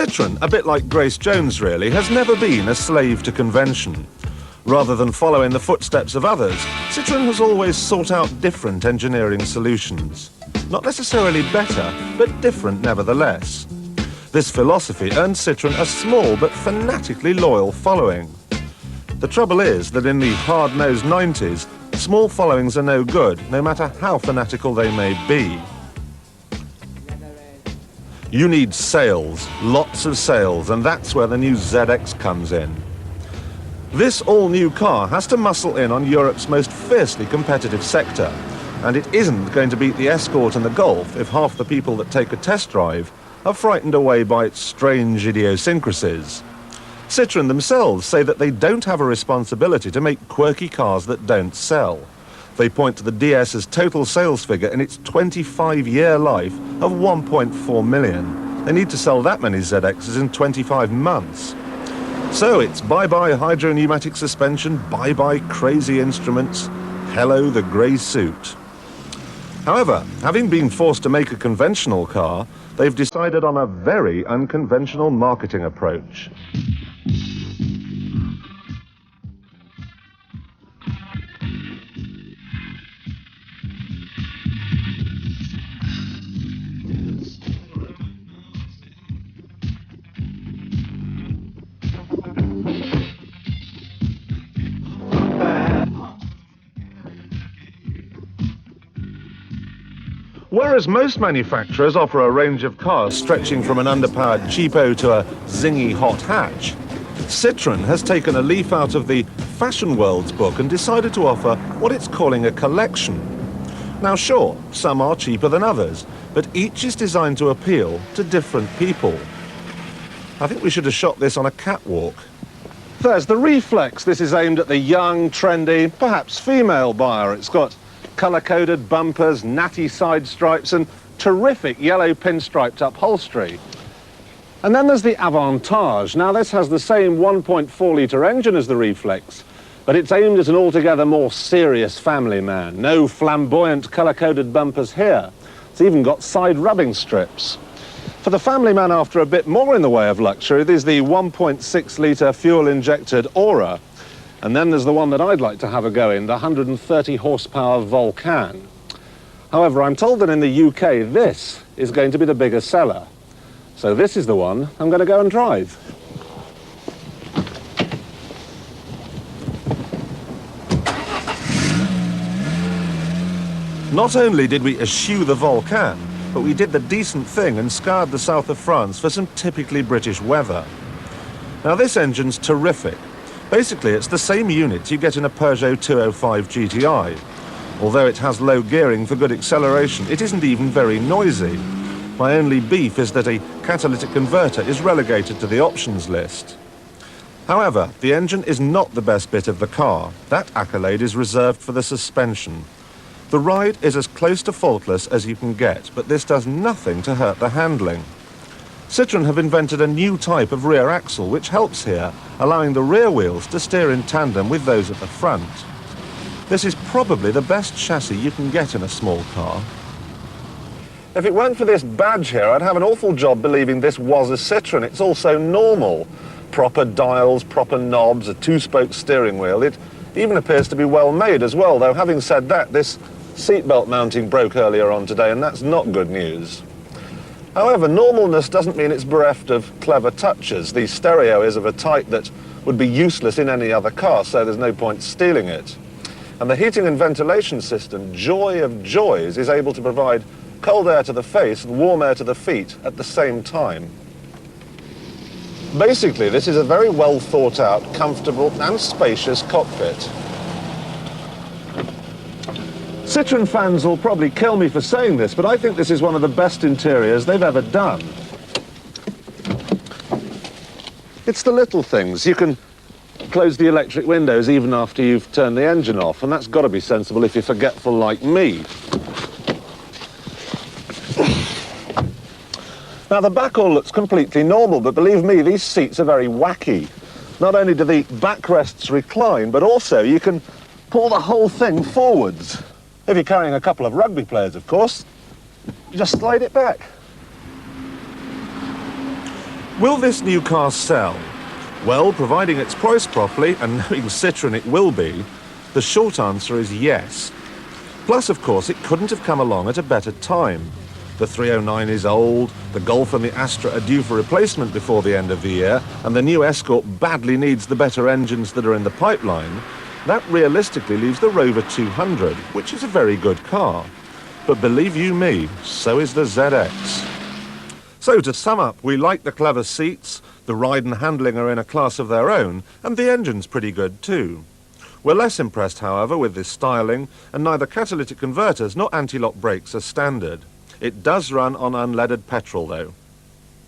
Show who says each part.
Speaker 1: Citroën, a bit like Grace Jones really, has never been a slave to convention. Rather than follow in the footsteps of others, Citroën has always sought out different engineering solutions. Not necessarily better, but different nevertheless. This philosophy earned Citroën a small but fanatically loyal following. The trouble is that in the hard-nosed 90s, small followings are no good, no matter how fanatical they may be. You need sales, lots of sales, and that's where the new ZX comes in. This all-new car has to muscle in on Europe's most fiercely competitive sector, and it isn't going to beat the Escort and the Golf if half the people that take a test drive are frightened away by its strange idiosyncrasies. Citroën themselves say that they don't have a responsibility to make quirky cars that don't sell. They point to the DS's total sales figure in its 25-year life of 1.4 million. They need to sell that many ZXs in 25 months. So it's bye-bye hydro-pneumatic suspension, bye-bye crazy instruments, hello the grey suit. However, having been forced to make a conventional car, they've decided on a very unconventional marketing approach. Whereas most manufacturers offer a range of cars stretching from an underpowered cheapo to a zingy hot hatch, Citroën has taken a leaf out of the fashion world's book and decided to offer what it's calling a collection. Now sure, some are cheaper than others, but each is designed to appeal to different people. I think we should have shot this on a catwalk. There's the Reflex. This is aimed at the young, trendy, perhaps female buyer. It's got colour-coded bumpers, natty side stripes and terrific yellow pinstriped upholstery. And then there's the Avantage. Now this has the same 1.4-litre engine as the Reflex, but it's aimed at an altogether more serious family man. No flamboyant colour-coded bumpers here. It's even got side rubbing strips. For the family man after a bit more in the way of luxury, there's the 1.6-litre fuel-injected Aura. And then there's the one that I'd like to have a go in, the 130 horsepower Volcan. However, I'm told that in the UK, this is going to be the bigger seller. So this is the one I'm going to go and drive. Not only did we eschew the Volcan, but we did the decent thing and scoured the south of France for some typically British weather. Now this engine's terrific. Basically, it's the same unit you get in a Peugeot 205 GTI. Although it has low gearing for good acceleration, it isn't even very noisy. My only beef is that a catalytic converter is relegated to the options list. However, the engine is not the best bit of the car. That accolade is reserved for the suspension. The ride is as close to faultless as you can get, but this does nothing to hurt the handling. Citroën have invented a new type of rear axle which helps here, allowing the rear wheels to steer in tandem with those at the front. This is probably the best chassis you can get in a small car. If it weren't for this badge here, I'd have an awful job believing this was a Citroën. It's all so normal. Proper dials, proper knobs, a two-spoke steering wheel. It even appears to be well made as well, though having said that, this seatbelt mounting broke earlier on today, and that's not good news. However, normalness doesn't mean it's bereft of clever touches. The stereo is of a type that would be useless in any other car, so there's no point stealing it. And the heating and ventilation system, joy of joys, is able to provide cold air to the face and warm air to the feet at the same time. Basically, this is a very well thought out, comfortable and spacious cockpit. Citroën fans will probably kill me for saying this, but I think this is one of the best interiors they've ever done. It's the little things. You can close the electric windows even after you've turned the engine off, and that's got to be sensible if you're forgetful like me. Now, the back all looks completely normal, but believe me, these seats are very wacky. Not only do the backrests recline, but also you can pull the whole thing forwards. If you're carrying a couple of rugby players, of course, you just slide it back. Will this new car sell? Well, providing it's priced properly, and knowing Citroën it will be, the short answer is yes. Plus, of course, it couldn't have come along at a better time. The 309 is old, the Golf and the Astra are due for replacement before the end of the year, and the new Escort badly needs the better engines that are in the pipeline. That realistically leaves the Rover 200, which is a very good car. But believe you me, so is the ZX. So to sum up, we like the clever seats, the ride and handling are in a class of their own, and the engine's pretty good too. We're less impressed, however, with this styling, and neither catalytic converters nor anti-lock brakes are standard. It does run on unleaded petrol, though.